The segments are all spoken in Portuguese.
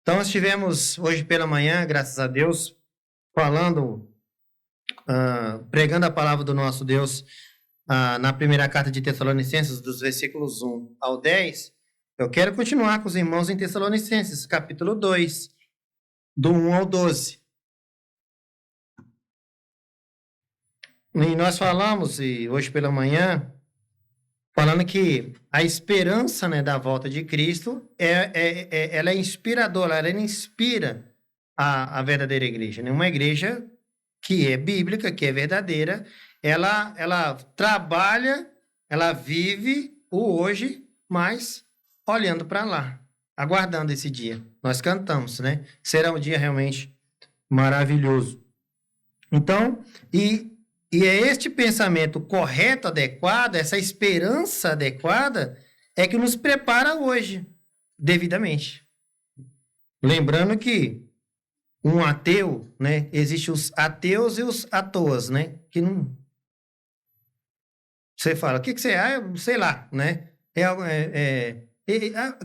Então, nós estivemos hoje pela manhã, graças a Deus, pregando a palavra do nosso Deus na primeira carta de Tessalonicenses, dos versículos 1 ao 10. Eu quero continuar com os irmãos em Tessalonicenses, capítulo 2, do 1 ao 12. E nós falamos, hoje pela manhã, falando que a esperança, né, da volta de Cristo, ela é inspiradora, ela inspira a verdadeira igreja. Né? Uma igreja que é bíblica, que é verdadeira, ela trabalha, ela vive o hoje, mas olhando para lá, aguardando esse dia. Nós cantamos, né? Será um dia realmente maravilhoso. Então, e é este pensamento correto, adequado, essa esperança adequada, é que nos prepara hoje, devidamente. Lembrando que um ateu, né? Existem os ateus e os atoas, né? Que não... Você fala, o que você é? Sei lá, né?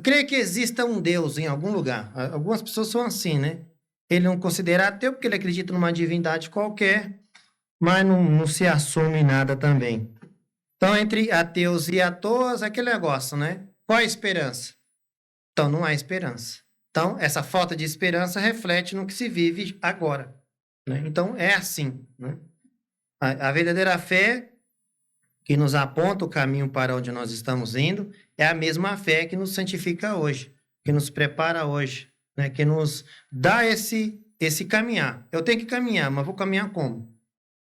Creio que exista um Deus em algum lugar. Algumas pessoas são assim, né? Ele não considera ateu porque ele acredita numa divindade qualquer, mas não se assume nada também. Então, entre ateus e atoas, aquele negócio, né? Qual a esperança? Então, não há esperança. Então, essa falta de esperança reflete no que se vive agora. Né? Então, é assim. Né? A verdadeira fé que nos aponta o caminho para onde nós estamos indo é a mesma fé que nos santifica hoje, que nos prepara hoje, né? Que nos dá esse caminhar. Eu tenho que caminhar, mas vou caminhar como?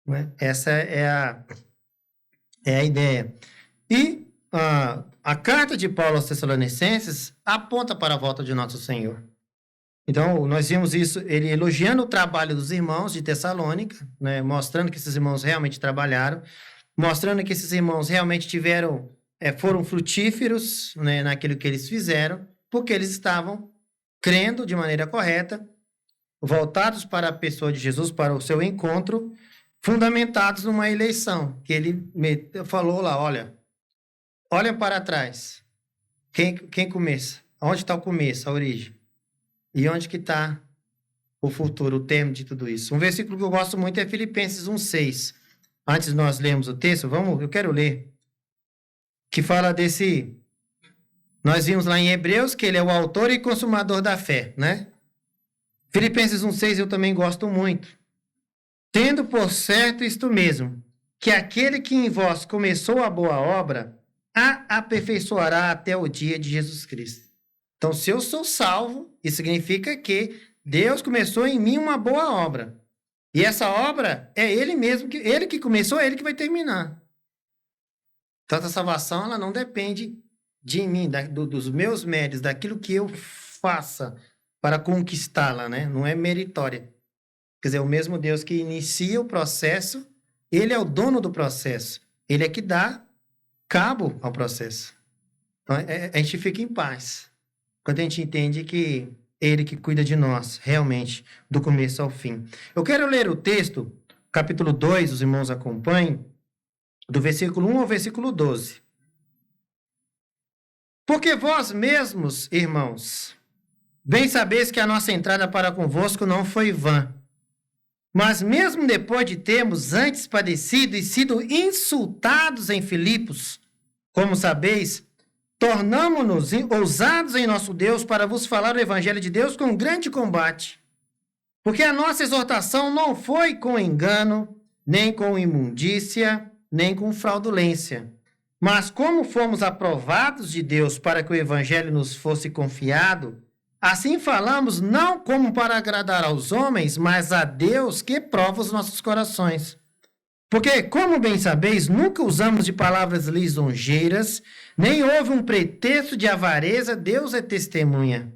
Né? Essa é a ideia. E a carta de Paulo aos Tessalonicenses aponta para a volta de nosso Senhor. Então, nós vimos isso, ele elogiando o trabalho dos irmãos de Tessalônica, né? Mostrando que esses irmãos realmente trabalharam, mostrando que esses irmãos realmente foram frutíferos, né, naquilo que eles fizeram, porque eles estavam crendo de maneira correta, voltados para a pessoa de Jesus, para o seu encontro, fundamentados numa eleição, que ele falou lá, olha para trás, quem começa? Onde está o começo, a origem? E onde que está o futuro, o termo de tudo isso? Um versículo que eu gosto muito é Filipenses 1:6. Antes de nós lermos o texto, eu quero ler, que fala nós vimos lá em Hebreus que ele é o autor e consumador da fé, né? Filipenses 1:6 eu também gosto muito. Tendo por certo isto mesmo, que aquele que em vós começou a boa obra, a aperfeiçoará até o dia de Jesus Cristo. Então, se eu sou salvo, isso significa que Deus começou em mim uma boa obra. E essa obra é Ele mesmo, Ele que começou, é Ele que vai terminar. Então, a salvação ela não depende de mim, dos meus méritos, daquilo que eu faça para conquistá-la, né? Não é meritória. Quer dizer, o mesmo Deus que inicia o processo, Ele é o dono do processo. Ele é que dá cabo ao processo. Então, a gente fica em paz quando a gente entende que Ele que cuida de nós, realmente, do começo ao fim. Eu quero ler o texto, capítulo 2, os irmãos acompanhem, do versículo 1 ao versículo 12. Porque vós mesmos, irmãos, bem sabeis que a nossa entrada para convosco não foi vã. Mas mesmo depois de termos antes padecido e sido insultados em Filipos, como sabeis, tornamo-nos ousados em nosso Deus para vos falar o evangelho de Deus com grande combate. Porque a nossa exortação não foi com engano, nem com imundícia, nem com fraudulência. Mas como fomos aprovados de Deus para que o evangelho nos fosse confiado, assim falamos não como para agradar aos homens, mas a Deus que prova os nossos corações. Porque, como bem sabeis, nunca usamos de palavras lisonjeiras, nem houve um pretexto de avareza, Deus é testemunha.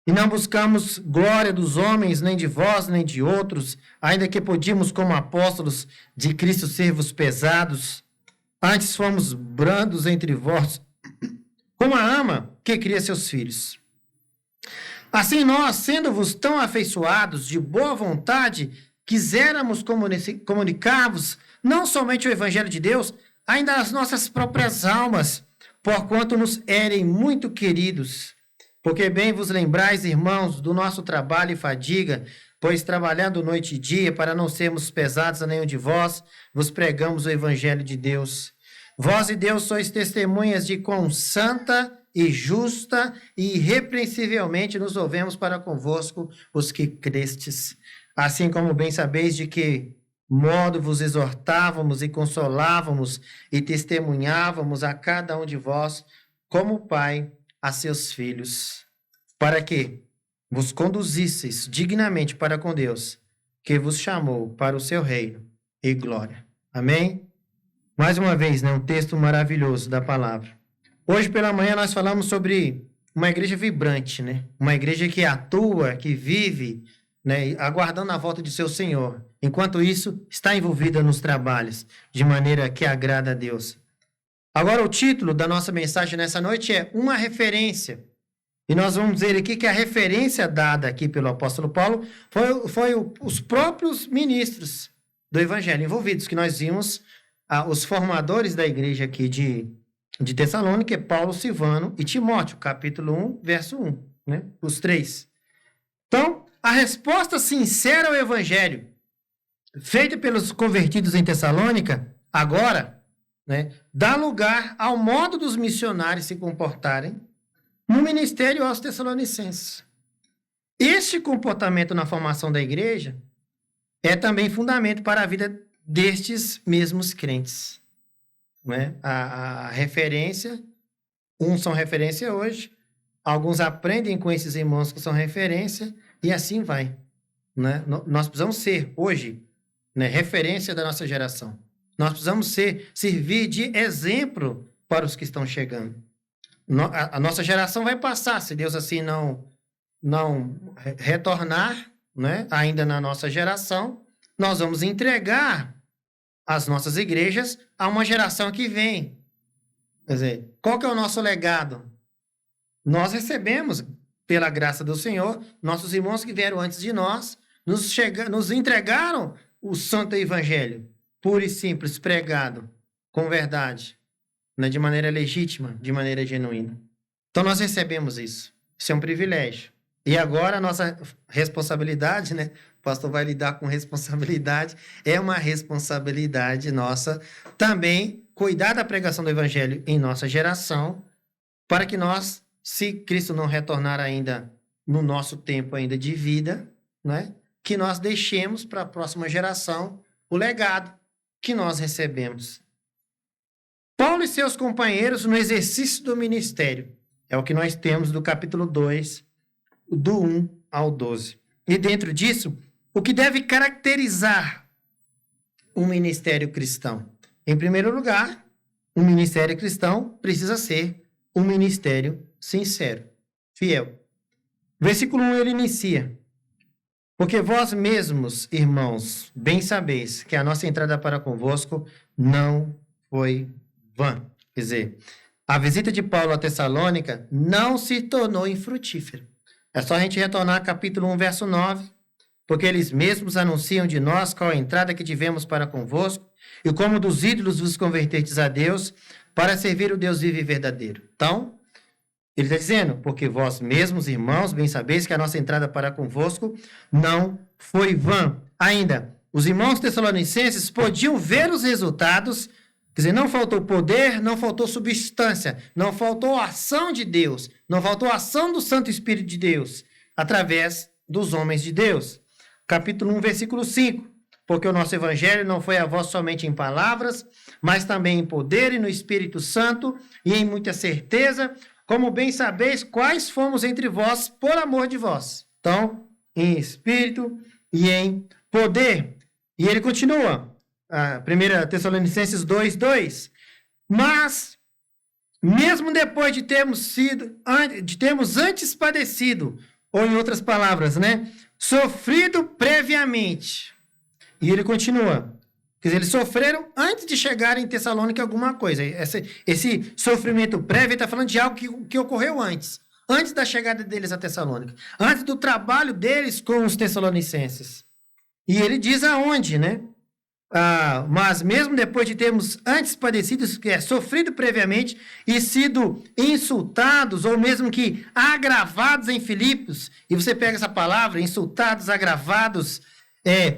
E não buscamos glória dos homens, nem de vós, nem de outros, ainda que podíamos, como apóstolos de Cristo, ser-vos pesados. Antes fomos brandos entre vós, como a ama que cria seus filhos. Assim nós, sendo-vos tão afeiçoados de boa vontade, quiséramos comunicar-vos não somente o evangelho de Deus, ainda as nossas próprias almas, porquanto nos érem muito queridos. Porque bem vos lembrais, irmãos, do nosso trabalho e fadiga, pois trabalhando noite e dia, para não sermos pesados a nenhum de vós, vos pregamos o evangelho de Deus. Vós e Deus sois testemunhas de quão santa e justa e irrepreensivelmente nos ouvemos para convosco os que crestes. Assim como bem sabeis de que modo vos exortávamos e consolávamos e testemunhávamos a cada um de vós, como pai a seus filhos, para que vos conduzisseis dignamente para com Deus, que vos chamou para o seu reino e glória. Amém? Mais uma vez, né, um texto maravilhoso da palavra. Hoje pela manhã nós falamos sobre uma igreja vibrante, né? Uma igreja que atua, que vive, né, aguardando a volta de seu Senhor. Enquanto isso, está envolvida nos trabalhos, de maneira que agrada a Deus. Agora, o título da nossa mensagem nessa noite é Uma Referência. E nós vamos dizer aqui que a referência dada aqui pelo apóstolo Paulo foi os próprios ministros do Evangelho envolvidos, que nós vimos os formadores da igreja aqui de Tessalônica, Paulo, Silvano e Timóteo, capítulo 1, verso 1, né? Os três. Então, a resposta sincera ao Evangelho, feita pelos convertidos em Tessalônica, agora, né, dá lugar ao modo dos missionários se comportarem no ministério aos Tessalonicenses. Este comportamento na formação da igreja é também fundamento para a vida destes mesmos crentes. Né? A referência, uns são referência hoje, alguns aprendem com esses irmãos que são referência, e assim vai. Né? Nós precisamos ser, hoje, né, referência da nossa geração. Nós precisamos servir de exemplo para os que estão chegando. A nossa geração vai passar, se Deus assim não retornar, né, ainda na nossa geração, nós vamos entregar as nossas igrejas a uma geração que vem. Quer dizer, qual que é o nosso legado? Nós recebemos, pela graça do Senhor, nossos irmãos que vieram antes de nós, nos entregaram o Santo Evangelho, puro e simples, pregado, com verdade, né, de maneira legítima, de maneira genuína. Então, nós recebemos isso. Isso é um privilégio. E agora, a nossa responsabilidade, né? O pastor vai lidar com responsabilidade. É uma responsabilidade nossa também cuidar da pregação do Evangelho em nossa geração, para que nós, se Cristo não retornar ainda no nosso tempo ainda de vida, né, que nós deixemos para a próxima geração o legado que nós recebemos. Paulo e seus companheiros no exercício do ministério. É o que nós temos do capítulo 2, do 1 ao 12. E dentro disso, o que deve caracterizar um ministério cristão? Em primeiro lugar, um ministério cristão precisa ser um ministério sincero, fiel. Versículo 1 ele inicia: porque vós mesmos, irmãos, bem sabeis que a nossa entrada para convosco não foi vã. Quer dizer, a visita de Paulo a Tessalônica não se tornou infrutífera. É só a gente retornar ao capítulo 1, verso 9, porque eles mesmos anunciam de nós qual a entrada que tivemos para convosco, e como dos ídolos vos converterdes a Deus, para servir o Deus vivo e verdadeiro. Então, ele está dizendo, porque vós mesmos, irmãos, bem sabeis que a nossa entrada para convosco não foi vã. Ainda, os irmãos tessalonicenses podiam ver os resultados. Quer dizer, não faltou poder, não faltou substância, não faltou ação de Deus, não faltou ação do Santo Espírito de Deus, através dos homens de Deus. Capítulo 1, versículo 5. Porque o nosso evangelho não foi a vós somente em palavras, mas também em poder e no Espírito Santo e em muita certeza, como bem sabeis quais fomos entre vós por amor de vós. Então, em espírito e em poder. E ele continua. 1 Tessalonicenses 2:2. Mas, mesmo depois de termos antes padecido, ou em outras palavras, né, sofrido previamente. E ele continua. Quer dizer, eles sofreram antes de chegar em Tessalônica alguma coisa. Esse sofrimento prévio está falando de algo que ocorreu antes da chegada deles a Tessalônica, antes do trabalho deles com os tessalonicenses. E ele diz aonde, né? Mas mesmo depois de termos antes padecido, sofrido previamente e sido insultados, ou mesmo que agravados em Filipos, e você pega essa palavra, insultados, agravados,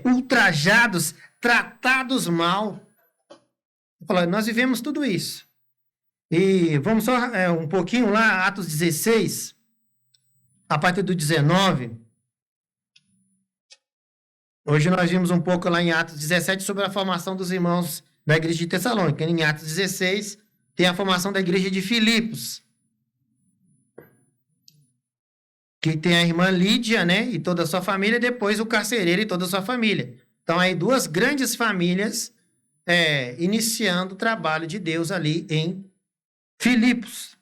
ultrajados, tratados mal. Nós vivemos tudo isso. E vamos só um pouquinho lá, Atos 16, a partir do 19. Hoje nós vimos um pouco lá em Atos 17 sobre a formação dos irmãos da igreja de Tessalônica. Em Atos 16 tem a formação da igreja de Filipos, que tem a irmã Lídia, né, e toda a sua família, depois o carcereiro e toda a sua família. Então, aí duas grandes famílias iniciando o trabalho de Deus ali em Filipos.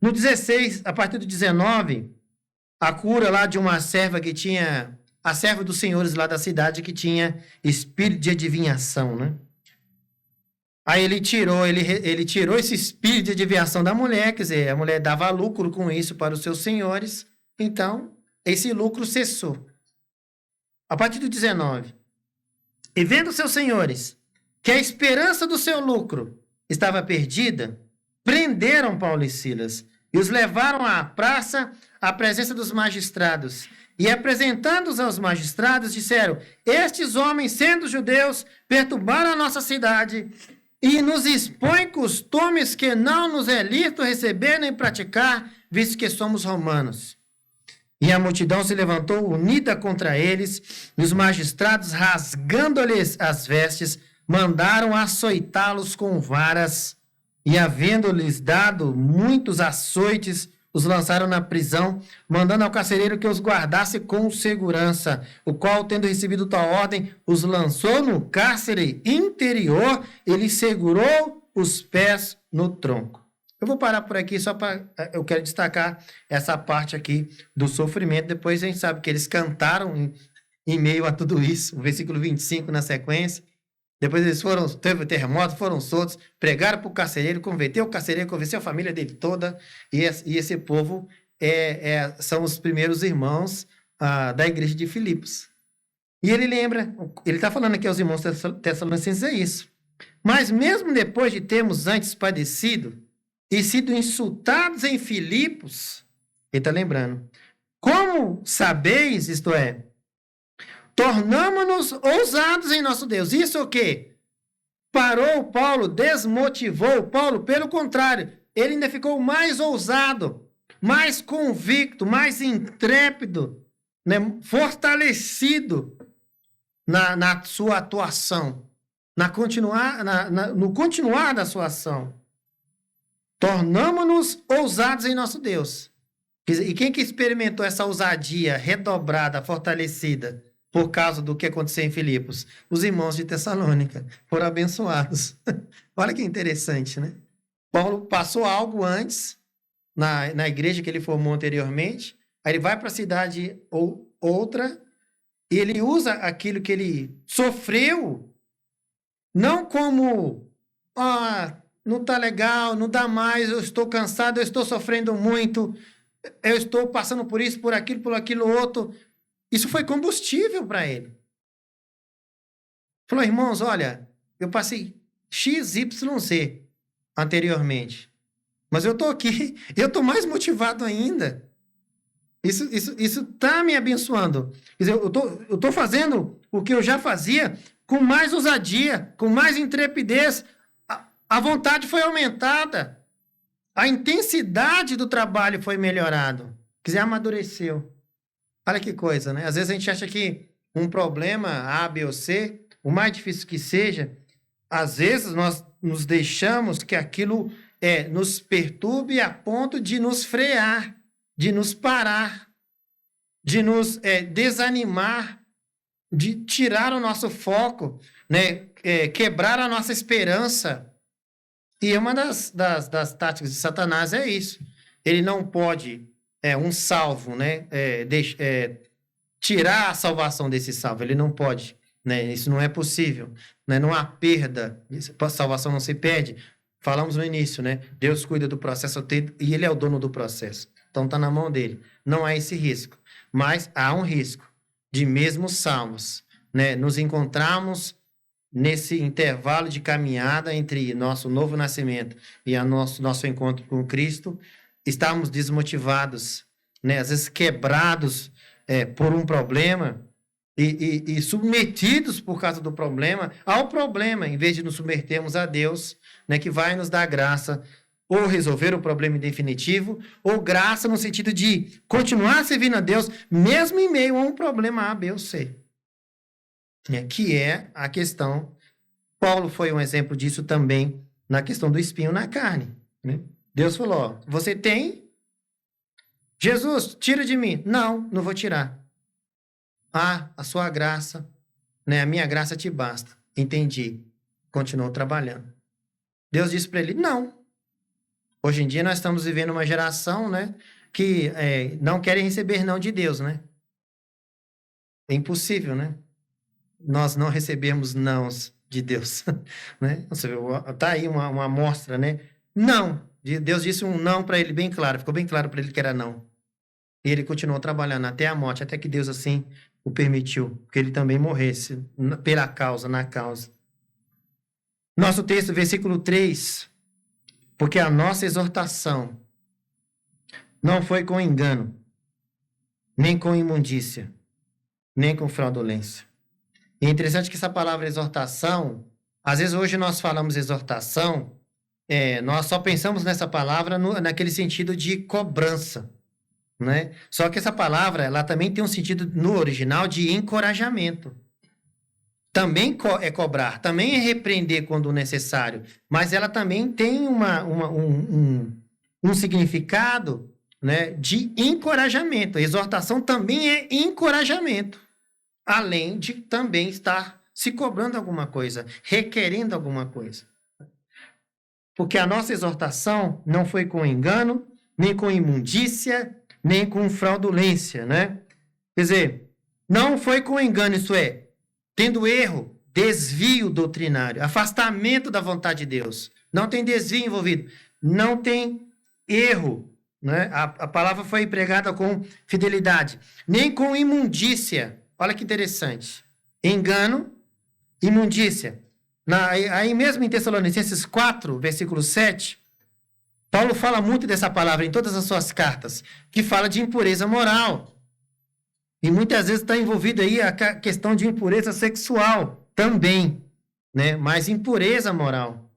No 16, a partir do 19, a cura lá de uma serva que tinha... A serva dos senhores lá da cidade que tinha espírito de adivinhação, né? Aí ele tirou esse espírito de adivinhação da mulher, quer dizer, a mulher dava lucro com isso para os seus senhores, então esse lucro cessou. A partir do 19, e vendo seus senhores que a esperança do seu lucro estava perdida, prenderam Paulo e Silas e os levaram à praça à presença dos magistrados. E apresentando-os aos magistrados, disseram: estes homens, sendo judeus, perturbaram a nossa cidade e nos expõem costumes que não nos é lícito receber nem praticar, visto que somos romanos. E a multidão se levantou unida contra eles, e os magistrados, rasgando-lhes as vestes, mandaram açoitá-los com varas, e havendo-lhes dado muitos açoites, os lançaram na prisão, mandando ao carcereiro que os guardasse com segurança, o qual, tendo recebido tal ordem, os lançou no cárcere interior e lhes segurou os pés no tronco. Eu vou parar por aqui só para... Eu quero destacar essa parte aqui do sofrimento. Depois a gente sabe que eles cantaram em meio a tudo isso, o versículo 25 na sequência. Depois eles teve terremoto, foram soltos, pregaram para o carcereiro, converteu o carcereiro, convenceu a família dele toda, e esse povo são os primeiros irmãos da igreja de Filipos. E ele lembra, ele está falando aqui aos irmãos tessalonicenses, é isso. Mas mesmo depois de termos antes padecido e sido insultados em Filipos, ele está lembrando, como sabeis, isto é, tornamo-nos ousados em nosso Deus. Isso o quê? Parou Paulo, desmotivou Paulo. Pelo contrário, ele ainda ficou mais ousado, mais convicto, mais intrépido, né? Fortalecido na sua atuação, no continuar da sua ação. Tornamo-nos ousados em nosso Deus. E quem que experimentou essa ousadia redobrada, fortalecida? Por causa do que aconteceu em Filipos. Os irmãos de Tessalônica foram abençoados. Olha que interessante, né? Paulo passou algo antes, na igreja que ele formou anteriormente, aí ele vai para a cidade ou outra, e ele usa aquilo que ele sofreu, não como, não está legal, não dá mais, eu estou cansado, eu estou sofrendo muito, eu estou passando por isso, por aquilo outro. Isso foi combustível para ele. Falou, irmãos, olha, eu passei XYZ anteriormente, mas eu estou aqui, eu estou mais motivado ainda. Isso está me abençoando. Quer dizer, eu estou fazendo o que eu já fazia com mais ousadia, com mais intrepidez. A vontade foi aumentada. A intensidade do trabalho foi melhorada. Quer dizer, amadureceu. Olha que coisa, né? Às vezes a gente acha que um problema A, B ou C, o mais difícil que seja, às vezes nós nos deixamos que aquilo nos perturbe a ponto de nos frear, de nos parar, de nos desanimar, de tirar o nosso foco, né? Quebrar a nossa esperança. E uma das táticas de Satanás é isso. Ele não pode... um salvo, né? Tirar a salvação desse salvo. Ele não pode, né? Isso não é possível, né? Não há perda. A salvação não se perde. Falamos no início, né? Deus cuida do processo e ele é o dono do processo. Então está na mão dele. Não há esse risco. Mas há um risco de mesmo salvos, né? Nos encontrarmos nesse intervalo de caminhada entre nosso novo nascimento e nosso encontro com Cristo, estarmos desmotivados, né? Às vezes quebrados por um problema e submetidos por causa do problema ao problema, em vez de nos submetermos a Deus, né? Que vai nos dar graça ou resolver o problema em definitivo, ou graça no sentido de continuar servindo a Deus, mesmo em meio a um problema A, B ou C. Que é a questão. Paulo foi um exemplo disso também na questão do espinho na carne. Né? Deus falou, ó, você tem? Jesus, tira de mim. Não, não vou tirar. Ah, a sua graça, né? A minha graça te basta. Entendi. Continuou trabalhando. Deus disse para ele, não. Hoje em dia nós estamos vivendo uma geração, né, que não querem receber não de Deus, né? É impossível, né? Nós não recebemos nãos de Deus, né? Tá aí uma amostra, né? Não. Deus disse um não para ele bem claro, ficou bem claro para ele que era não. E ele continuou trabalhando até a morte, até que Deus assim o permitiu, que ele também morresse na causa. Nosso texto, versículo 3, porque a nossa exortação não foi com engano, nem com imundícia, nem com fraudulência. E é interessante que essa palavra exortação, às vezes hoje nós falamos exortação, nós só pensamos nessa palavra naquele sentido de cobrança, né? Só que essa palavra, ela também tem um sentido no original de encorajamento. Também é cobrar, também é repreender quando necessário, mas ela também tem um significado, né, de encorajamento. A exortação também é encorajamento, além de também estar se cobrando alguma coisa, requerendo alguma coisa. Porque a nossa exortação não foi com engano, nem com imundícia, nem com fraudulência, né? Quer dizer, não foi com engano, isso é, tendo erro, desvio doutrinário, afastamento da vontade de Deus. Não tem desvio envolvido, não tem erro, né? A palavra foi empregada com fidelidade, nem com imundícia. Olha que interessante. Engano, imundícia. Aí mesmo em Tessalonicenses 4, versículo 7, Paulo fala muito dessa palavra em todas as suas cartas, que fala de impureza moral. E muitas vezes está envolvido aí a questão de impureza sexual também, né? Mas impureza moral.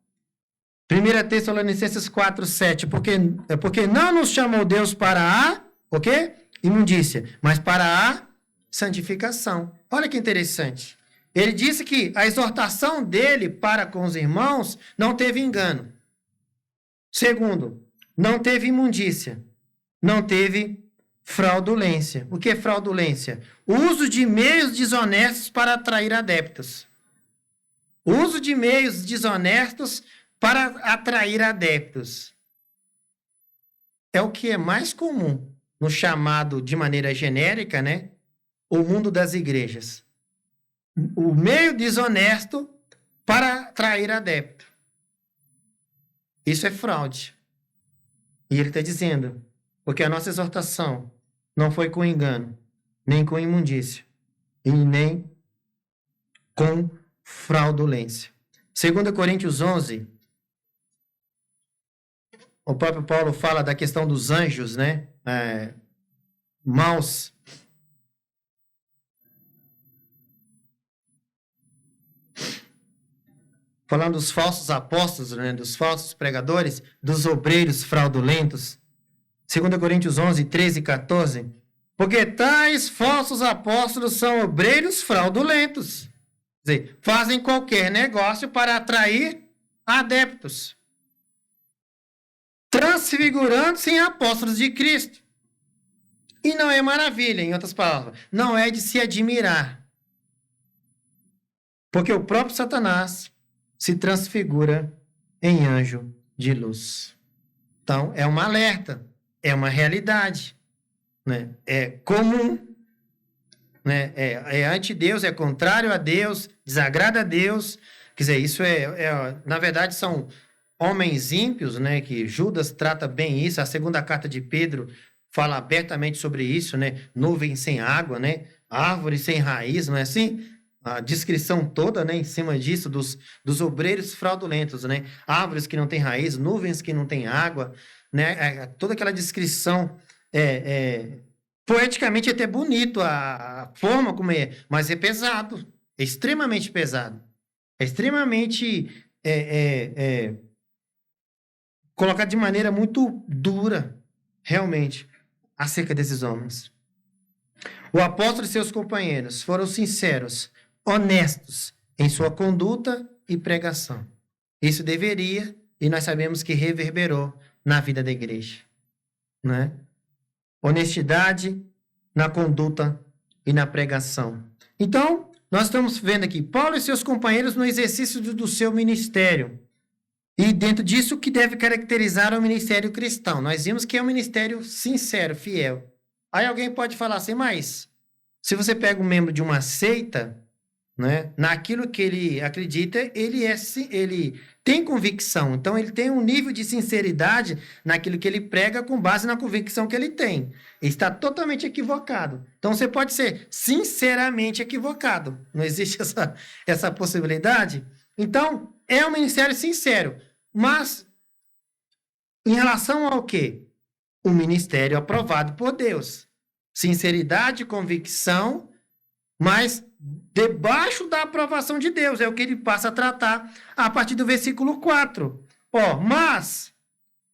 1 Tessalonicenses 4, 7, porque não nos chamou Deus para o quê? Imundícia, mas para a santificação. Olha que interessante. Ele disse que a exortação dele para com os irmãos não teve engano. Segundo, não teve imundícia, não teve fraudulência. O que é fraudulência? O uso de meios desonestos para atrair adeptos. O uso de meios desonestos para atrair adeptos. É o que é mais comum no chamado, de maneira genérica, né, o mundo das igrejas. O meio desonesto para atrair adepto. Isso é fraude. E ele está dizendo, porque a nossa exortação não foi com engano, nem com imundícia, e nem com fraudulência. 2 Coríntios 11, o próprio Paulo fala da questão dos anjos, né? Maus. Falando dos falsos apóstolos, né? Dos falsos pregadores, dos obreiros fraudulentos. 2 Coríntios 11, 13 e 14. Porque tais falsos apóstolos são obreiros fraudulentos. Quer dizer, fazem qualquer negócio para atrair adeptos, transfigurando-se em apóstolos de Cristo. E não é maravilha, em outras palavras, não é de se admirar. Porque o próprio Satanás se transfigura em anjo de luz. Então, é um alerta, é uma realidade, né? É comum, né? É anti-Deus, é contrário a Deus, desagrada a Deus. Quer dizer, isso na verdade, são homens ímpios, né? Que Judas trata bem isso. A segunda carta de Pedro fala abertamente sobre isso, né? Nuvem sem água, né? Árvore sem raiz, não é assim? a descrição toda, né, em cima disso, dos obreiros fraudulentos, né? Árvores que não têm raiz, nuvens que não têm água, né? Toda aquela descrição poeticamente é até bonito a forma como é, mas é pesado, é extremamente pesado, é extremamente colocado de maneira muito dura, realmente, acerca desses homens. O apóstolo e seus companheiros foram sinceros, honestos em sua conduta e pregação. Isso deveria, e nós sabemos que reverberou na vida da igreja, né? Honestidade na conduta e na pregação. Então, nós estamos vendo aqui Paulo e seus companheiros no exercício do seu ministério. E dentro disso, o que deve caracterizar o ministério cristão? Nós vimos que é um ministério sincero, fiel. Aí alguém pode falar assim, mas se você pega um membro de uma seita, né, naquilo que ele acredita, ele tem convicção. Então, ele tem um nível de sinceridade naquilo que ele prega com base na convicção que ele tem. Ele está totalmente equivocado. Então, você pode ser sinceramente equivocado. Não existe essa possibilidade? Então, é um ministério sincero. Mas, em relação ao quê? O ministério aprovado por Deus. Sinceridade, convicção, mas debaixo da aprovação de Deus. É o que ele passa a tratar a partir do versículo 4. Mas,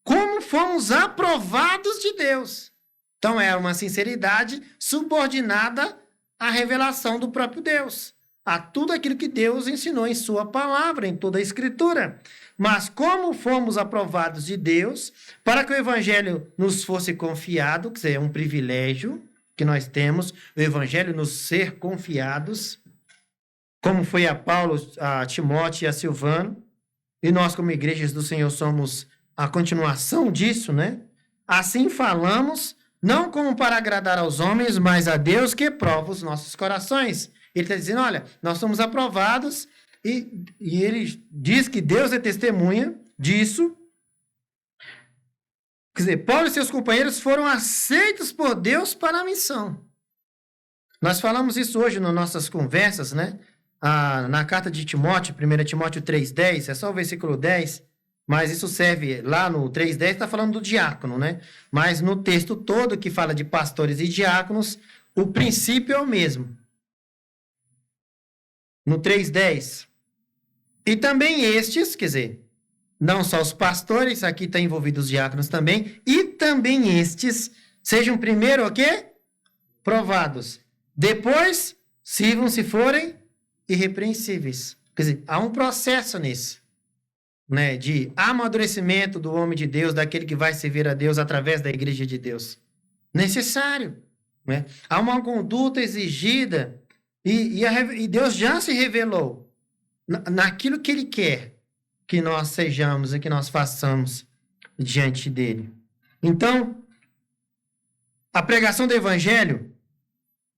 como fomos aprovados de Deus? Então, é uma sinceridade subordinada à revelação do próprio Deus, a tudo aquilo que Deus ensinou em sua palavra, em toda a Escritura. Mas como fomos aprovados de Deus, para que o Evangelho nos fosse confiado, quer dizer, é um privilégio que nós temos, o Evangelho nos ser confiados, como foi a Paulo, a Timóteo e a Silvano, e nós como igrejas do Senhor somos a continuação disso, né? Assim falamos, não como para agradar aos homens, mas a Deus que prova os nossos corações. Ele está dizendo, olha, nós somos aprovados, e ele diz que Deus é testemunha disso. Quer dizer, Paulo e seus companheiros foram aceitos por Deus para a missão. Nós falamos isso hoje nas nossas conversas, né? Na carta de Timóteo, 1 Timóteo 3,10, é só o versículo 10, mas isso serve lá no 3,10, está falando do diácono, né? Mas no texto todo que fala de pastores e diáconos, o princípio é o mesmo. No 3,10. E também estes, quer dizer, não só os pastores, aqui está envolvidos os diáconos também, e também estes sejam primeiro o quê? Provados. Depois, sirvam se forem irrepreensíveis. Quer dizer, há um processo nisso, né, de amadurecimento do homem de Deus, daquele que vai servir a Deus através da igreja de Deus. Necessário. Né? Há uma conduta exigida e Deus já se revelou naquilo que Ele quer que nós sejamos e que nós façamos diante dEle. Então, a pregação do Evangelho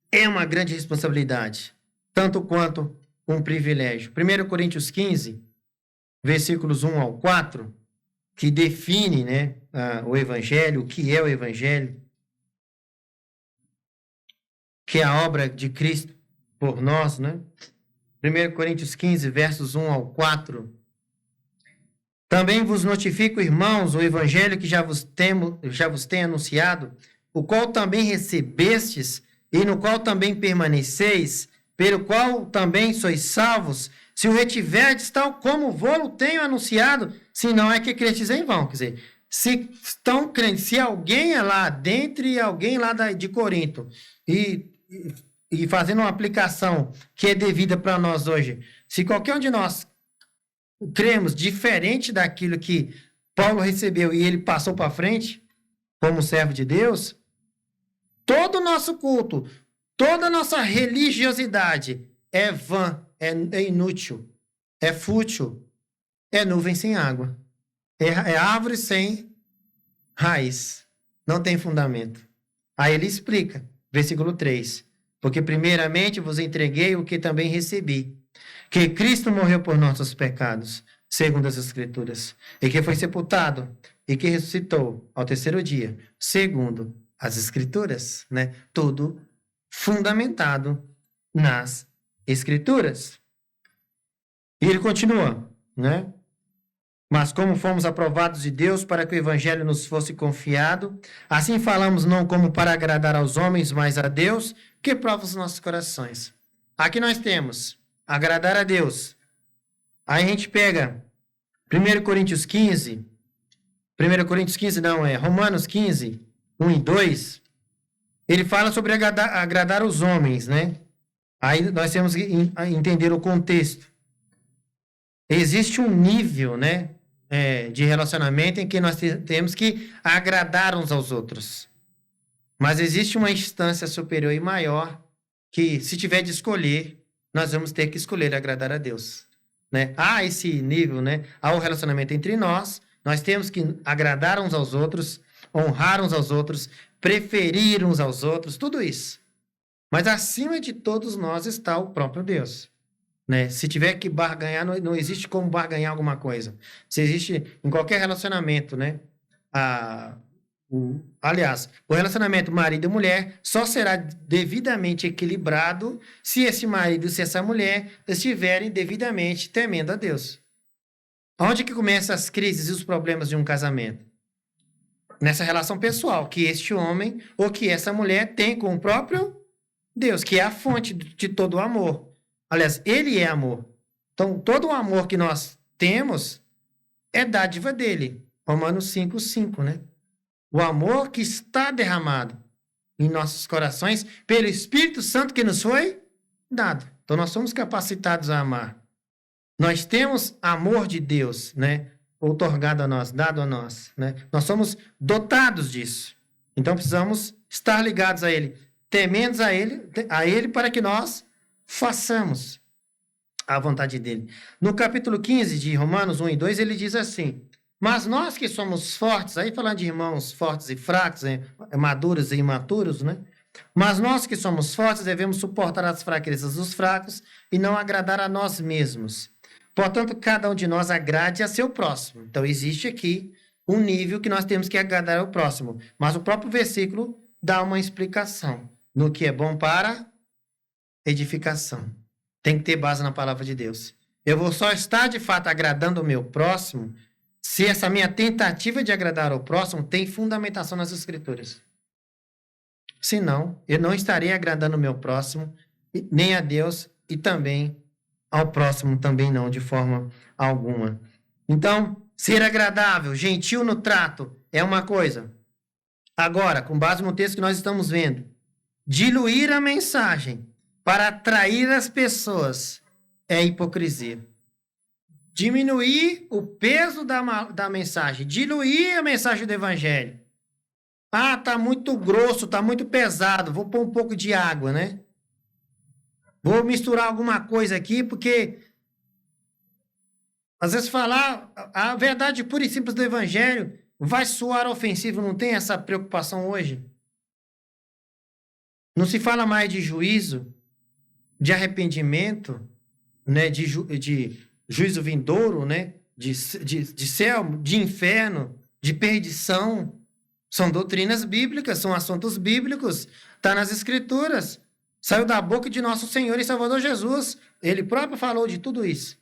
é uma grande responsabilidade, tanto quanto um privilégio. 1 Coríntios 15, versículos 1 ao 4, que define, né, o Evangelho, o que é o Evangelho, que é a obra de Cristo por nós, né? 1 Coríntios 15, versos 1 ao 4. Também vos notifico, irmãos, o evangelho que já vos tenho anunciado, o qual também recebestes, e no qual também permaneceis, pelo qual também sois salvos, se o retiverdes tal como vou-lo tenho anunciado, se não é que crestes em vão. Quer dizer, se estão crendo, se alguém é lá, dentre alguém lá de Corinto, e fazendo uma aplicação que é devida para nós hoje, se qualquer um de nós cremos diferente daquilo que Paulo recebeu e ele passou para frente, como servo de Deus, todo o nosso culto, toda a nossa religiosidade é vã, é inútil, é fútil, é nuvem sem água, é árvore sem raiz, não tem fundamento. Aí ele explica, versículo 3, porque primeiramente vos entreguei o que também recebi, que Cristo morreu por nossos pecados, segundo as Escrituras, e que foi sepultado, e que ressuscitou ao terceiro dia, segundo as Escrituras, né? Tudo fundamentado nas Escrituras. E ele continua, né? Mas como fomos aprovados de Deus para que o evangelho nos fosse confiado, assim falamos não como para agradar aos homens, mas a Deus, que prova os nossos corações. Aqui nós temos agradar a Deus. Aí a gente pega 1 Coríntios 15, Romanos 15, 1 e 2, ele fala sobre agradar os homens, né? Aí nós temos que entender o contexto. Existe um nível, né, de relacionamento em que nós temos que agradar uns aos outros. Mas existe uma instância superior e maior que, se tiver de escolher, nós vamos ter que escolher agradar a Deus, né? Há esse nível, né? Há o relacionamento entre nós temos que agradar uns aos outros, honrar uns aos outros, preferir uns aos outros, tudo isso. Mas acima de todos nós está o próprio Deus, né? Se tiver que barganhar, não existe como barganhar alguma coisa. Se existe em qualquer relacionamento, né? Aliás, o relacionamento marido e mulher só será devidamente equilibrado se esse marido e se essa mulher estiverem devidamente temendo a Deus. Onde que começam as crises e os problemas de um casamento? Nessa relação pessoal que este homem ou que essa mulher tem com o próprio Deus, que é a fonte de todo o amor. Aliás, ele é amor. Então, todo o amor que nós temos é dádiva dele. Romanos 5:5, né? O amor que está derramado em nossos corações pelo Espírito Santo que nos foi dado. Então, nós somos capacitados a amar. Nós temos amor de Deus, né? Outorgado a nós, dado a nós, né? Nós somos dotados disso. Então, precisamos estar ligados a Ele, temendos a Ele para que nós façamos a vontade dEle. No capítulo 15 de Romanos 1 e 2, ele diz assim: mas nós que somos fortes, aí falando de irmãos fortes e fracos, maduros e imaturos, né? Mas nós que somos fortes devemos suportar as fraquezas dos fracos e não agradar a nós mesmos. Portanto, cada um de nós agrade a seu próximo. Então, existe aqui um nível que nós temos que agradar ao próximo. Mas o próprio versículo dá uma explicação no que é bom para edificação. Tem que ter base na palavra de Deus. Eu vou só estar, de fato, agradando o meu próximo se essa minha tentativa de agradar ao próximo tem fundamentação nas Escrituras. Senão, eu não estarei agradando o meu próximo, nem a Deus, e também ao próximo também não, de forma alguma. Então, ser agradável, gentil no trato, é uma coisa. Agora, com base no texto que nós estamos vendo, diluir a mensagem para atrair as pessoas é hipocrisia. Diminuir o peso da mensagem, diluir a mensagem do evangelho. Ah, tá muito grosso, tá muito pesado, vou pôr um pouco de água, né? Vou misturar alguma coisa aqui, porque às vezes falar a verdade pura e simples do evangelho vai soar ofensivo, não tem essa preocupação hoje? Não se fala mais de juízo, de arrependimento, né? De juízo vindouro, né? De céu, de inferno, de perdição. São doutrinas bíblicas, são assuntos bíblicos, está nas Escrituras. Saiu da boca de nosso Senhor e Salvador Jesus. Ele próprio falou de tudo isso.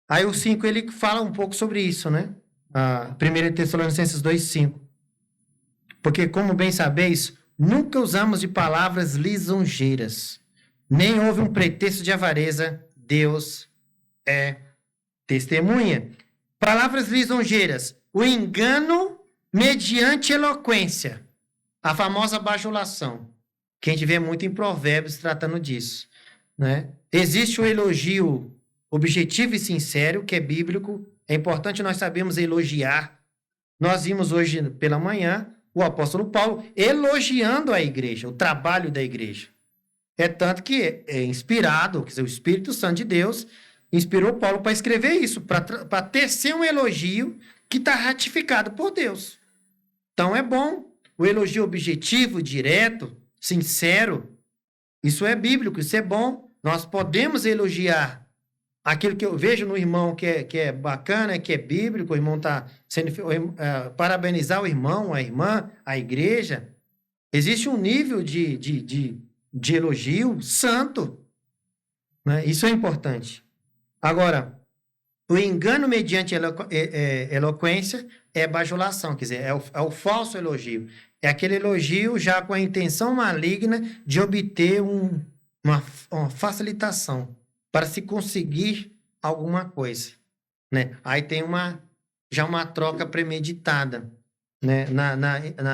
Aí o 5, ele fala um pouco sobre isso, né? 1 Tessalonicenses 2:5. Porque, como bem sabeis, nunca usamos de palavras lisonjeiras, nem houve um pretexto de avareza. Deus é testemunha. Palavras lisonjeiras, o engano mediante eloquência, a famosa bajulação, que a gente vê muito em Provérbios tratando disso, né? Existe o elogio objetivo e sincero, que é bíblico, é importante nós sabermos elogiar. Nós vimos hoje pela manhã o apóstolo Paulo elogiando a igreja, o trabalho da igreja. É tanto que é inspirado, quer dizer, o Espírito Santo de Deus inspirou Paulo para escrever isso, para tecer um elogio que está ratificado por Deus. Então é bom. O elogio objetivo, direto, sincero, isso é bíblico, isso é bom. Nós podemos elogiar aquilo que eu vejo no irmão que é bacana, que é bíblico, o irmão está sendo... parabenizar o irmão, a irmã, a igreja. Existe um nível de de elogio, santo. Né? Isso é importante. Agora, o engano mediante eloquência é bajulação, quer dizer, é o falso elogio. É aquele elogio já com a intenção maligna de obter uma facilitação para se conseguir alguma coisa. Né? Aí tem já uma troca premeditada, né?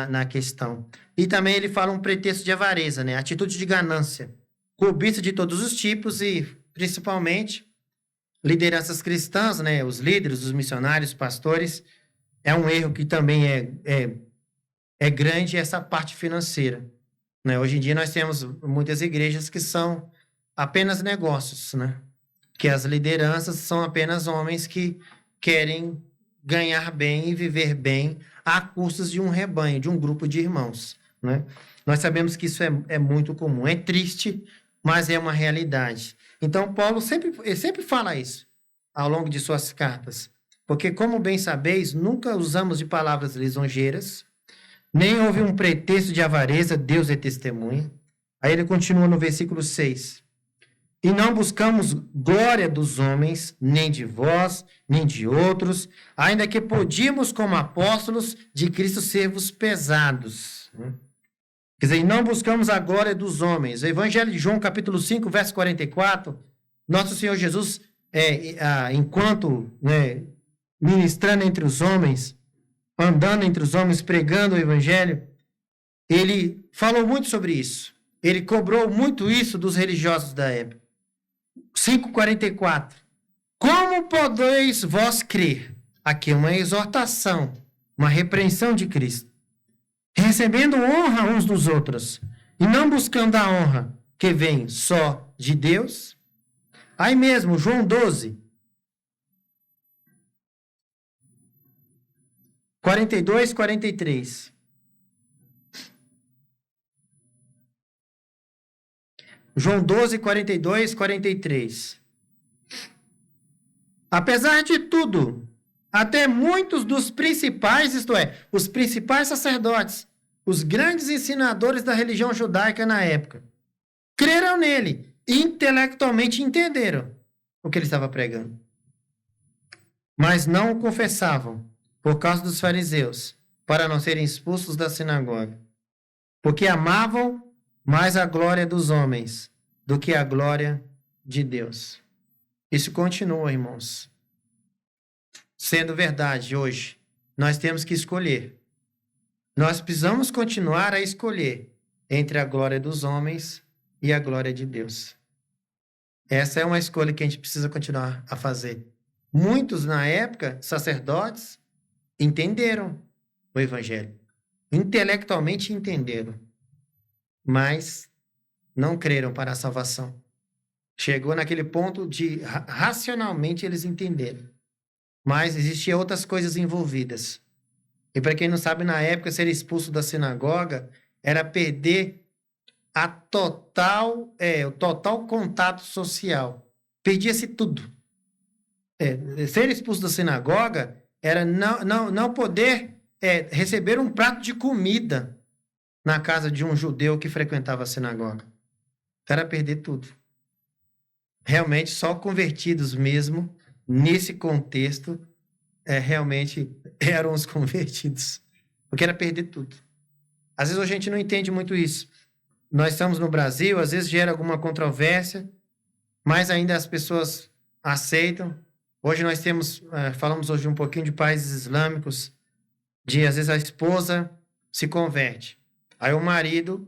na questão. E também ele fala um pretexto de avareza, né? Atitude de ganância, cobiça de todos os tipos e, principalmente, lideranças cristãs, né? Os líderes, os missionários, os pastores, é um erro que também é grande essa parte financeira. Né? Hoje em dia nós temos muitas igrejas que são apenas negócios, né? Que as lideranças são apenas homens que querem ganhar bem e viver bem à custas de um rebanho, de um grupo de irmãos. Né? Nós sabemos que isso é muito comum. É triste, mas é uma realidade. Então, Paulo sempre fala isso ao longo de suas cartas. Porque, como bem sabeis, nunca usamos de palavras lisonjeiras, nem houve um pretexto de avareza, Deus é testemunha. Aí ele continua no versículo 6. E não buscamos glória dos homens, nem de vós, nem de outros, ainda que podíamos, como apóstolos de Cristo, ser-vos pesados. Quer dizer, não buscamos a glória dos homens. O Evangelho de João, capítulo 5, verso 44, nosso Senhor Jesus, enquanto ministrando entre os homens, andando entre os homens, pregando o Evangelho, ele falou muito sobre isso. Ele cobrou muito isso dos religiosos da época. 5,44. Como podeis vós crer? Aqui é uma exortação, uma repreensão de Cristo. Recebendo honra uns dos outros, e não buscando a honra que vem só de Deus. Aí mesmo, João 12, 42, 43. João 12, 42, 43. Apesar de tudo, até muitos dos principais, isto é, os principais sacerdotes, os grandes ensinadores da religião judaica na época, creram nele, intelectualmente entenderam o que ele estava pregando. Mas não o confessavam, por causa dos fariseus, para não serem expulsos da sinagoga. Porque amavam mais a glória dos homens do que a glória de Deus. Isso continua, irmãos. Sendo verdade hoje, nós temos que escolher. Nós precisamos continuar a escolher entre a glória dos homens e a glória de Deus. Essa é uma escolha que a gente precisa continuar a fazer. Muitos, na época, sacerdotes, entenderam o Evangelho. Intelectualmente entenderam. Mas não creram para a salvação. Chegou naquele ponto de racionalmente eles entenderam. Mas existiam outras coisas envolvidas. E para quem não sabe, na época, ser expulso da sinagoga era perder o total contato social. Perdia-se tudo. Ser expulso da sinagoga era não poder receber um prato de comida na casa de um judeu que frequentava a sinagoga. Era perder tudo. Realmente, só convertidos mesmo, nesse contexto, realmente eram os convertidos. Porque era perder tudo. Às vezes a gente não entende muito isso. Nós estamos no Brasil, às vezes gera alguma controvérsia, mas ainda as pessoas aceitam. Hoje nós falamos hoje um pouquinho de países islâmicos, às vezes a esposa se converte. Aí o marido,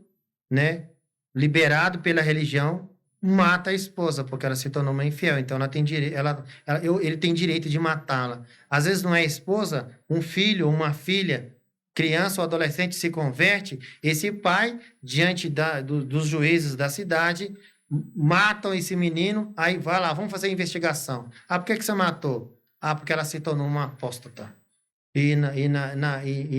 liberado pela religião, mata a esposa, porque ela se tornou uma infiel. Então, ela tem ele tem direito de matá-la. Às vezes não é a esposa, um filho, uma filha, criança ou adolescente se converte, esse pai, diante dos juízes da cidade, matam esse menino, aí vai lá, vamos fazer a investigação. Por que você matou? Porque ela se tornou uma apóstata. E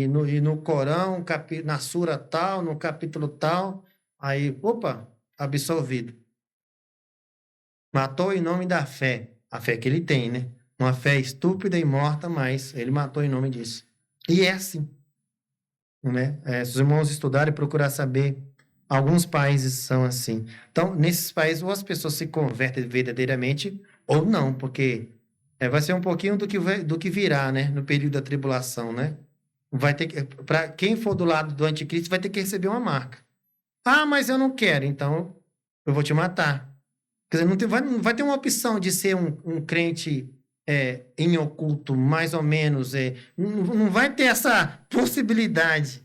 no Corão, na sura tal, no capítulo tal, aí, absolvido. Matou em nome da fé. A fé que ele tem, né? Uma fé estúpida e morta, mas ele matou em nome disso. E é assim. Né? Se os irmãos estudarem e procurar saber Alguns países são assim. Então, nesses países, ou as pessoas se convertem verdadeiramente, ou não, porque vai ser um pouquinho do que virá, né? No período da tribulação, né? Vai ter que, para quem for do lado do anticristo, vai ter que receber uma marca. Ah, mas eu não quero, então eu vou te matar. Quer dizer, não vai ter uma opção de ser um crente em oculto, mais ou menos. Não vai ter essa possibilidade.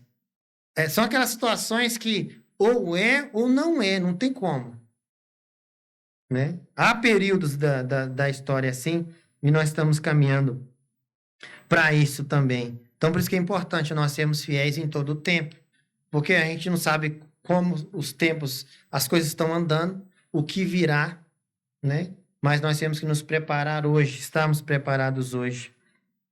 São aquelas situações que ou é ou não é, não tem como. Né? Há períodos da história assim, e nós estamos caminhando para isso também. Então, por isso que é importante nós sermos fiéis em todo o tempo, porque a gente não sabe como os tempos, as coisas estão andando, o que virá, né? Mas nós temos que nos preparar hoje, estamos preparados hoje.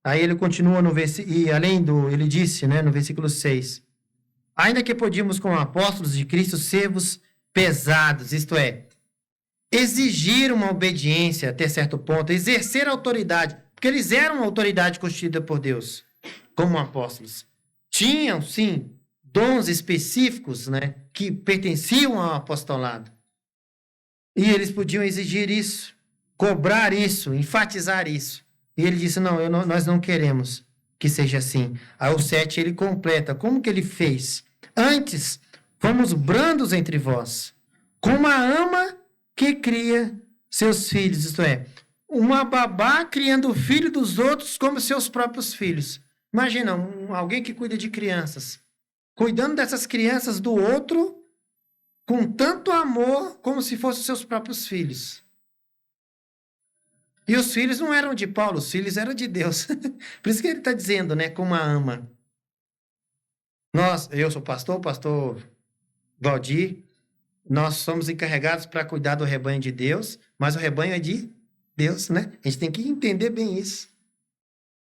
Aí ele continua no versículo, e além do, ele disse, né, no versículo 6, ainda que podíamos, como apóstolos de Cristo, sermos pesados, isto é, exigir uma obediência até certo ponto, exercer autoridade, porque eles eram uma autoridade constituída por Deus, como apóstolos. Tinham, sim, dons específicos, né, que pertenciam ao apostolado. E eles podiam exigir isso, cobrar isso, enfatizar isso. E ele disse, não, nós não queremos que seja assim. Aí o 7 ele completa, como que ele fez? Antes, fomos brandos entre vós, como a ama que cria seus filhos, isto é, uma babá criando o filho dos outros como seus próprios filhos. Imagina, alguém que cuida de crianças, cuidando dessas crianças do outro com tanto amor como se fossem seus próprios filhos. E os filhos não eram de Paulo, os filhos eram de Deus. Por isso que ele está dizendo, né, como a ama. Eu sou o pastor Valdir, nós somos encarregados para cuidar do rebanho de Deus, mas o rebanho é de Deus, né? A gente tem que entender bem isso.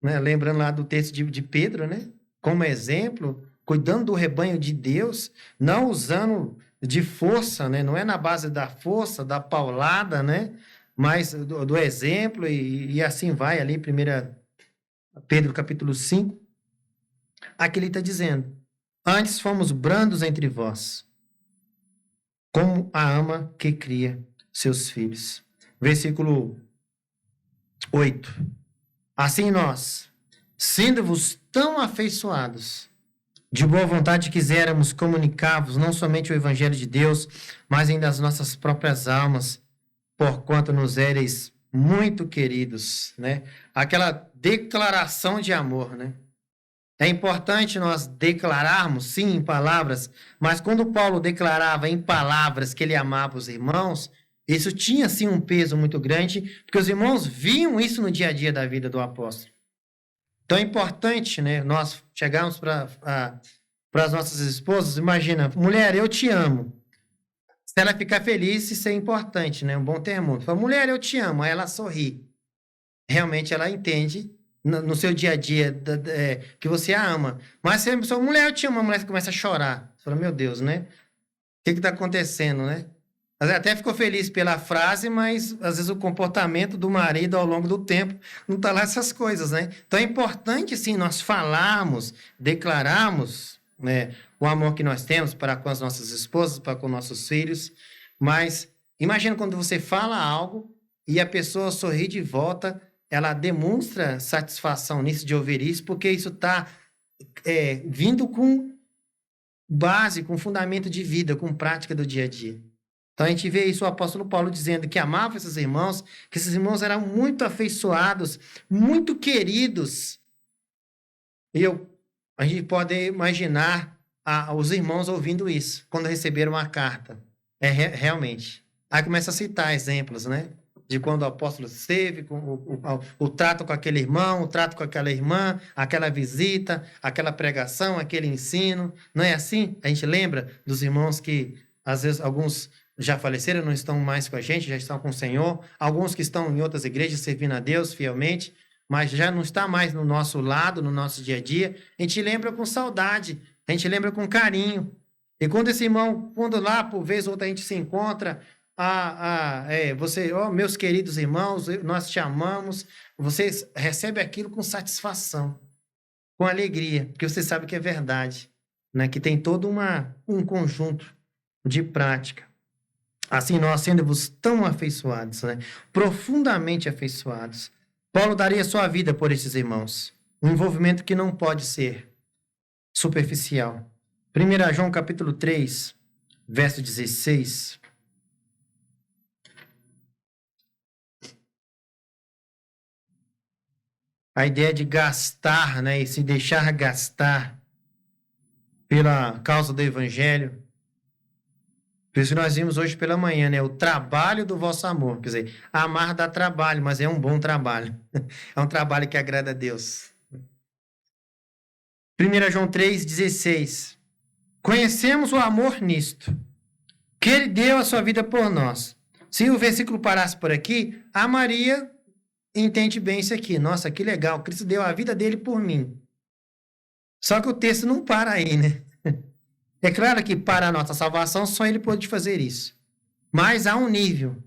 Né? Lembrando lá do texto de Pedro, né? Como exemplo, cuidando do rebanho de Deus, não usando de força, né? Não é na base da força, da paulada, né? Mas do exemplo, e assim vai ali, 1 Pedro capítulo 5. Aqui ele está dizendo, antes fomos brandos entre vós, como a ama que cria seus filhos. Versículo 8. Assim nós, sendo-vos tão afeiçoados, de boa vontade quiséramos comunicar-vos não somente o Evangelho de Deus, mas ainda as nossas próprias almas, porquanto nos éreis muito queridos, né? Aquela declaração de amor, né? É importante nós declararmos, sim, em palavras, mas quando Paulo declarava em palavras que ele amava os irmãos, isso tinha, sim, um peso muito grande, porque os irmãos viam isso no dia a dia da vida do apóstolo. Então é importante, né, nós chegarmos para as nossas esposas, imagina, mulher, eu te amo. Se ela ficar feliz, isso é importante, né, um bom termômetro. Fala, mulher, eu te amo, aí ela sorri. Realmente ela entende no seu dia a dia que você a ama. Mas se a pessoa, mulher, eu te amo, a mulher começa a chorar. Você fala, meu Deus, né? O que está acontecendo, né? Até ficou feliz pela frase, mas às vezes o comportamento do marido ao longo do tempo não está lá essas coisas, né? Então é importante, sim, nós falarmos, declararmos, né, o amor que nós temos para com as nossas esposas, para com nossos filhos, mas imagina quando você fala algo e a pessoa sorri de volta, ela demonstra satisfação nisso de ouvir isso, porque isso está vindo com base, com fundamento de vida, com prática do dia a dia. Então a gente vê isso o apóstolo Paulo dizendo que amava esses irmãos, que esses irmãos eram muito afeiçoados, muito queridos. E a gente pode imaginar os irmãos ouvindo isso, quando receberam a carta. Realmente. Aí começa a citar exemplos, né? De quando o apóstolo esteve, o trato com aquele irmão, o trato com aquela irmã, aquela visita, aquela pregação, aquele ensino. Não é assim? A gente lembra dos irmãos que, às vezes, alguns já faleceram, não estão mais com a gente, já estão com o Senhor. Alguns que estão em outras igrejas servindo a Deus fielmente, mas já não está mais no nosso lado, no nosso dia a dia. A gente lembra com saudade, a gente lembra com carinho. E quando esse irmão, quando lá, por vez ou outra, a gente se encontra, meus queridos irmãos, nós te amamos, vocês recebem aquilo com satisfação, com alegria, porque você sabe que é verdade, né? Que tem todo um conjunto de prática. Assim, nós sendo-vos tão afeiçoados, né? Profundamente afeiçoados. Paulo daria sua vida por esses irmãos. Um envolvimento que não pode ser superficial. 1 João capítulo 3, verso 16. A ideia de gastar, né? E se deixar gastar pela causa do evangelho. Por isso que nós vimos hoje pela manhã, né? O trabalho do vosso amor. Quer dizer, amar dá trabalho, mas é um bom trabalho. É um trabalho que agrada a Deus. 1 João 3,16. Conhecemos o amor nisto, que ele deu a sua vida por nós. Se o versículo parasse por aqui, a Maria entende bem isso aqui. Nossa, que legal, Cristo deu a vida dele por mim. Só que o texto não para aí, né? É claro que para a nossa salvação só ele pode fazer isso. Mas há um nível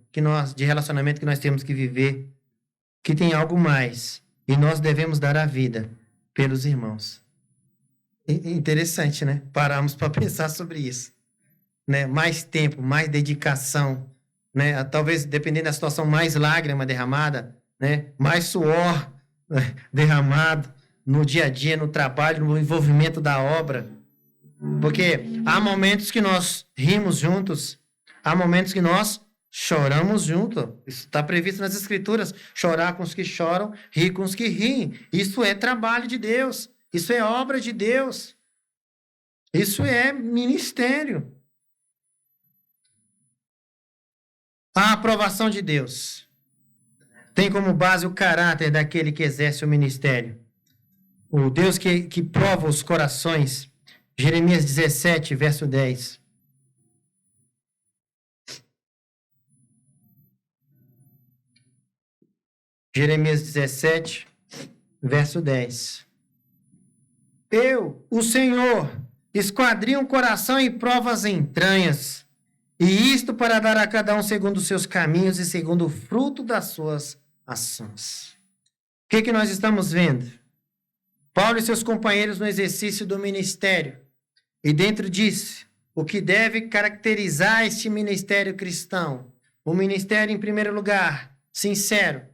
de relacionamento que nós temos que viver, que tem algo mais. E nós devemos dar a vida pelos irmãos. Interessante, né? Paramos para pensar sobre isso. Né? Mais tempo, mais dedicação. Né? Talvez, dependendo da situação, mais lágrima derramada, né? Mais suor derramado no dia a dia, no trabalho, no envolvimento da obra. Porque há momentos que nós rimos juntos, há momentos que nós choramos juntos. Isso está previsto nas Escrituras. Chorar com os que choram, rir com os que riem. Isso é trabalho de Deus. Isso é obra de Deus. Isso é ministério. A aprovação de Deus tem como base o caráter daquele que exerce o ministério. O Deus que prova os corações. Jeremias 17, verso 10. Jeremias 17, verso 10. Eu, o Senhor, esquadrinho o coração e provo as entranhas, e isto para dar a cada um segundo os seus caminhos e segundo o fruto das suas ações. O que nós estamos vendo? Paulo e seus companheiros no exercício do ministério. E dentro disso, o que deve caracterizar este ministério cristão? O ministério, em primeiro lugar, sincero.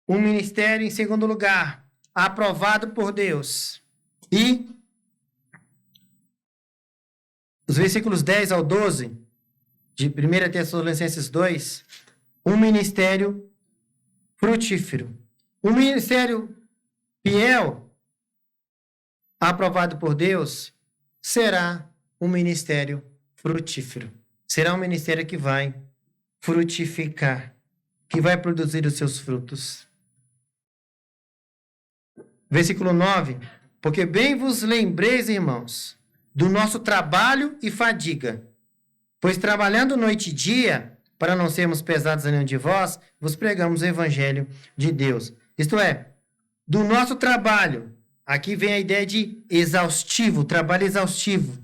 O ministério, em segundo lugar, aprovado por Deus. E os versículos 10 ao 12, de 1 Tessalonicenses 2, um ministério frutífero. Um ministério fiel, aprovado por Deus, será um ministério frutífero. Será um ministério que vai frutificar, que vai produzir os seus frutos. Versículo 9. Porque bem vos lembreis, irmãos, do nosso trabalho e fadiga, pois trabalhando noite e dia, para não sermos pesados a nenhum de vós, vos pregamos o evangelho de Deus. Isto é, do nosso trabalho. Aqui vem a ideia de exaustivo, trabalho exaustivo.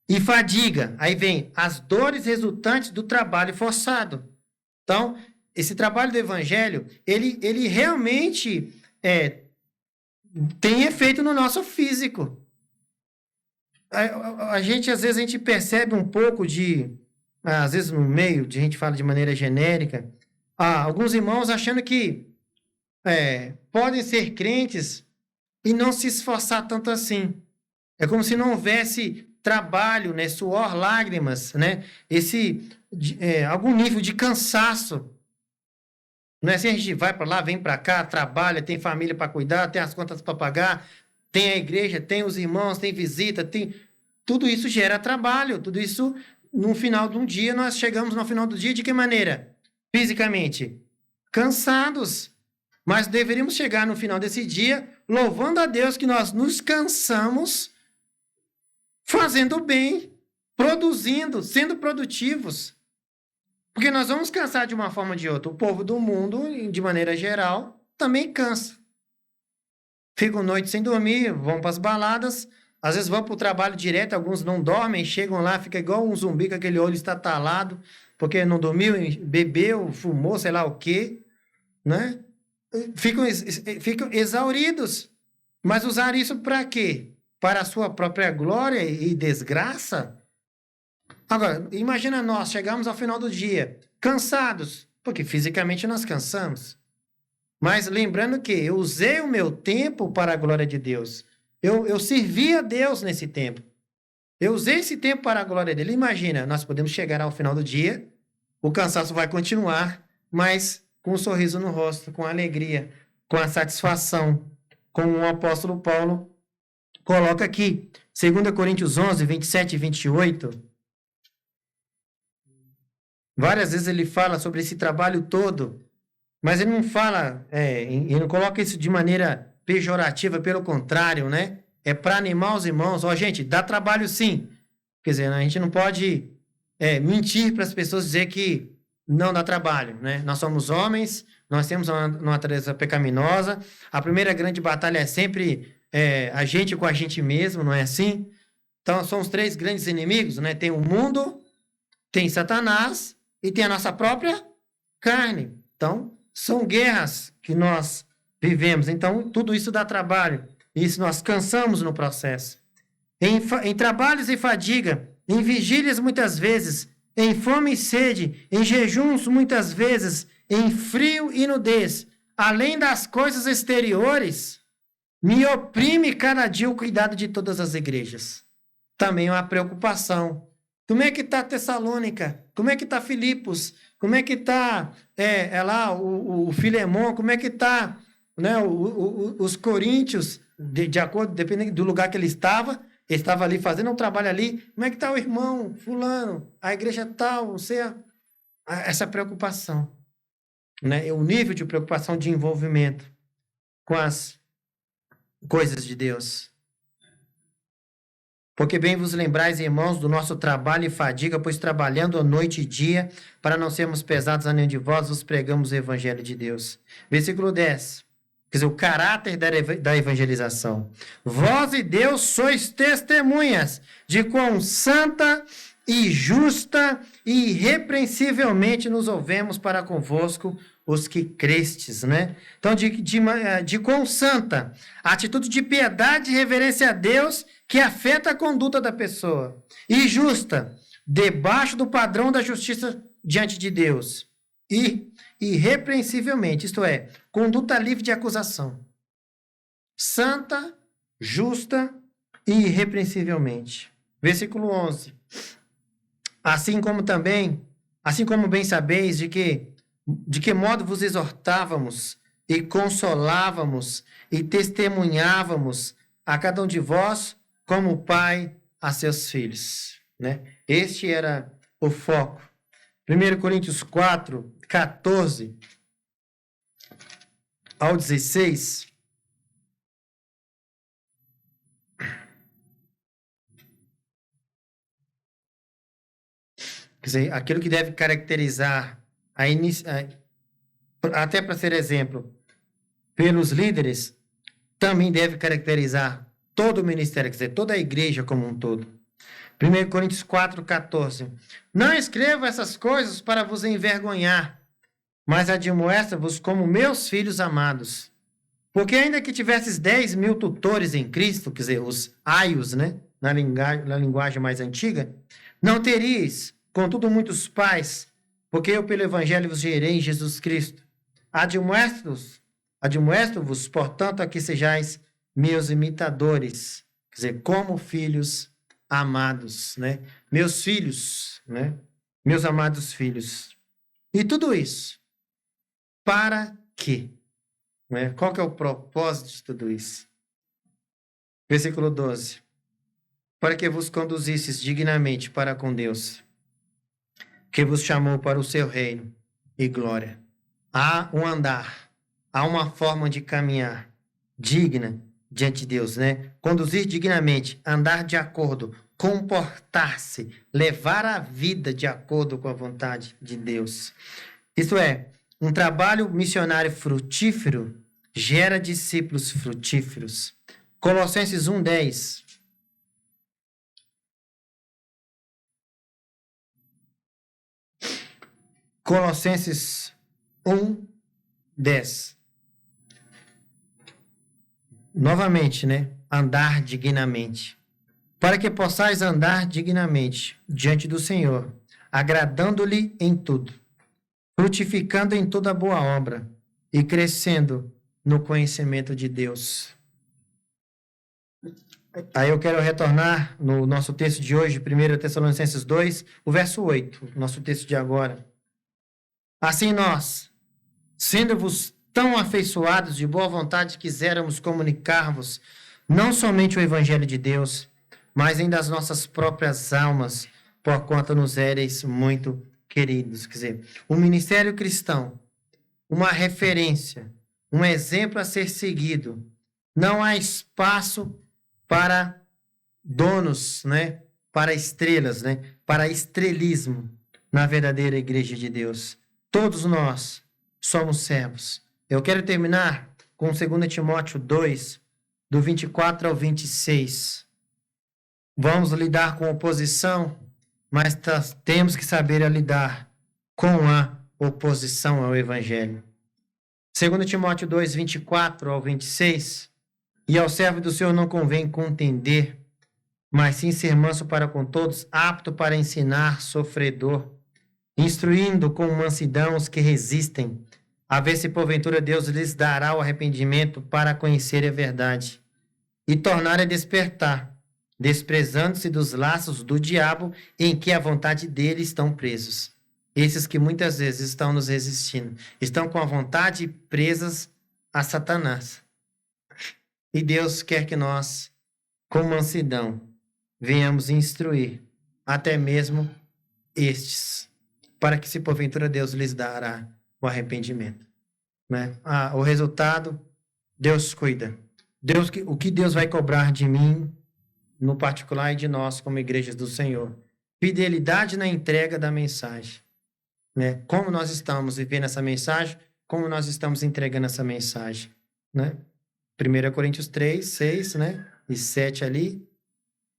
E fadiga, aí vem as dores resultantes do trabalho forçado. Então, esse trabalho do evangelho, ele realmente tem efeito no nosso físico. Às vezes, a gente percebe um pouco às vezes no meio, a gente fala de maneira genérica, alguns irmãos achando que podem ser crentes e não se esforçar tanto assim. É como se não houvesse trabalho, né, suor, lágrimas, né, algum nível de cansaço. Não é assim, a gente vai para lá, vem para cá, trabalha, tem família para cuidar, tem as contas para pagar, tem a igreja, tem os irmãos, tem visita, tudo isso gera trabalho, tudo isso, no final de um dia, nós chegamos no final do dia de que maneira? Fisicamente, cansados. Mas deveríamos chegar no final desse dia louvando a Deus que nós nos cansamos fazendo bem, produzindo, sendo produtivos. Porque nós vamos cansar de uma forma ou de outra. O povo do mundo, de maneira geral, também cansa. Ficam noite sem dormir, vão para as baladas, às vezes vão para o trabalho direto, alguns não dormem, chegam lá, fica igual um zumbi com aquele olho estatalado, porque não dormiu, bebeu, fumou, sei lá o quê, né? Ficam exauridos. Mas usar isso para quê? Para a sua própria glória e desgraça? Agora, imagina nós, chegamos ao final do dia, cansados, porque fisicamente nós cansamos. Mas lembrando que eu usei o meu tempo para a glória de Deus. Eu servi a Deus nesse tempo. Eu usei esse tempo para a glória dele. Imagina, nós podemos chegar ao final do dia, o cansaço vai continuar, mas com um sorriso no rosto, com alegria, com a satisfação, como o apóstolo Paulo coloca aqui. 2 Coríntios 11, 27 e 28. Várias vezes ele fala sobre esse trabalho todo, mas ele não fala, ele não coloca isso de maneira pejorativa, pelo contrário, né? É para animar os irmãos. Ó, gente, dá trabalho sim. Quer dizer, a gente não pode mentir para as pessoas, dizer que não dá trabalho, né? Nós somos homens, nós temos uma natureza pecaminosa. A primeira grande batalha é sempre a gente com a gente mesmo, não é assim? Então, são os três grandes inimigos, né? Tem o mundo, tem Satanás e tem a nossa própria carne. Então, são guerras que nós vivemos. Então, tudo isso dá trabalho. Isso nós cansamos no processo. Em trabalhos e fadiga, em vigílias muitas vezes, em fome e sede, em jejuns muitas vezes, em frio e nudez, além das coisas exteriores, me oprime cada dia o cuidado de todas as igrejas. Também uma preocupação. Como é que está Tessalônica? Como é que está Filipos? Como é que está lá o Filemon? Como é que está, né, os coríntios? De acordo, dependendo do lugar que ele estava ali fazendo um trabalho ali. Como é que está o irmão fulano? A igreja tal, não sei. Essa preocupação, né? O nível de preocupação, de envolvimento com as coisas de Deus. Porque bem vos lembrais, irmãos, do nosso trabalho e fadiga, pois trabalhando noite e dia, para não sermos pesados a nenhum de vós, vos pregamos o evangelho de Deus. Versículo 10. Quer dizer, o caráter da evangelização. Vós e Deus sois testemunhas de quão santa e justa e irrepreensivelmente nos ouvemos para convosco os que crestes, né? Então, de quão santa, a atitude de piedade e reverência a Deus que afeta a conduta da pessoa. E justa, debaixo do padrão da justiça diante de Deus. E irrepreensivelmente, isto é, conduta livre de acusação. Santa, justa e irrepreensivelmente. Versículo 11. Assim como bem sabeis de que modo vos exortávamos e consolávamos e testemunhávamos a cada um de vós como o pai a seus filhos, né? Este era o foco. 1 Coríntios 4, 14 ao 16. Quer dizer, aquilo que deve caracterizar até para ser exemplo, pelos líderes, também deve caracterizar todo o ministério, quer dizer, toda a igreja como um todo. 1 Coríntios 4, 14. Não escrevo essas coisas para vos envergonhar, mas admoesta-vos como meus filhos amados. Porque ainda que tivesses 10.000 tutores em Cristo, quer dizer, os aios, né, na linguagem mais antiga, não teríeis, contudo, muitos pais, porque eu pelo evangelho vos gerei em Jesus Cristo. Admoesto-vos, portanto, a que sejais meus imitadores, quer dizer, como filhos amados, né? Meus filhos, né? Meus amados filhos. E tudo isso, para quê? Né? Qual que é o propósito de tudo isso? Versículo 12. Para que vos conduzisses dignamente para com Deus, que vos chamou para o seu reino e glória. Há um andar, há uma forma de caminhar digna diante de Deus, né? Conduzir dignamente, andar de acordo, comportar-se, levar a vida de acordo com a vontade de Deus. Isto é, um trabalho missionário frutífero gera discípulos frutíferos. Colossenses 1:10. Colossenses 1:10. Novamente, né? Andar dignamente. para que possais andar dignamente diante do Senhor, agradando-lhe em tudo, frutificando em toda boa obra e crescendo no conhecimento de Deus. Aí eu quero retornar no nosso texto de hoje, 1 Tessalonicenses 2, o verso 8, nosso texto de agora. Assim nós, sendo-vos tão afeiçoados de boa vontade, quiséramos comunicar-vos não somente o Evangelho de Deus, mas ainda as nossas próprias almas, porquanto nos éreis muito queridos. Quer dizer, o ministério cristão, uma referência, um exemplo a ser seguido. Não há espaço para donos, né? Para estrelas, né? Para estrelismo na verdadeira igreja de Deus. Todos nós somos servos. Eu quero terminar com 2 Timóteo 2, do 24 ao 26. Vamos lidar com oposição, mas temos que saber lidar com a oposição ao Evangelho. 2 Timóteo 2, 24 ao 26. E ao servo do Senhor não convém contender, mas sim ser manso para com todos, apto para ensinar, sofredor, instruindo com mansidão os que resistem, a ver se porventura Deus lhes dará o arrependimento para conhecer a verdade e tornar a despertar, desprezando-se dos laços do diabo em que a vontade dele estão presos. Esses que muitas vezes estão nos resistindo, estão com a vontade presas a Satanás. E Deus quer que nós, com mansidão, venhamos instruir até mesmo estes, para que se porventura Deus lhes dará o arrependimento. Né? O resultado, Deus cuida. O que Deus vai cobrar de mim, no particular, e de nós como igrejas do Senhor? Fidelidade na entrega da mensagem. Né? Como nós estamos vivendo essa mensagem, como nós estamos entregando essa mensagem. Né? 1 Coríntios 3, 6, né? E 7 ali.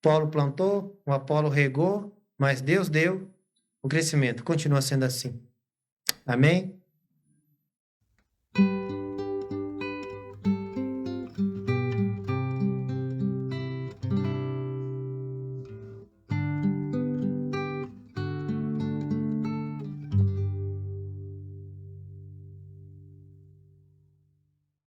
Paulo plantou, o Apolo regou, mas Deus deu o crescimento. Continua sendo assim. Amém?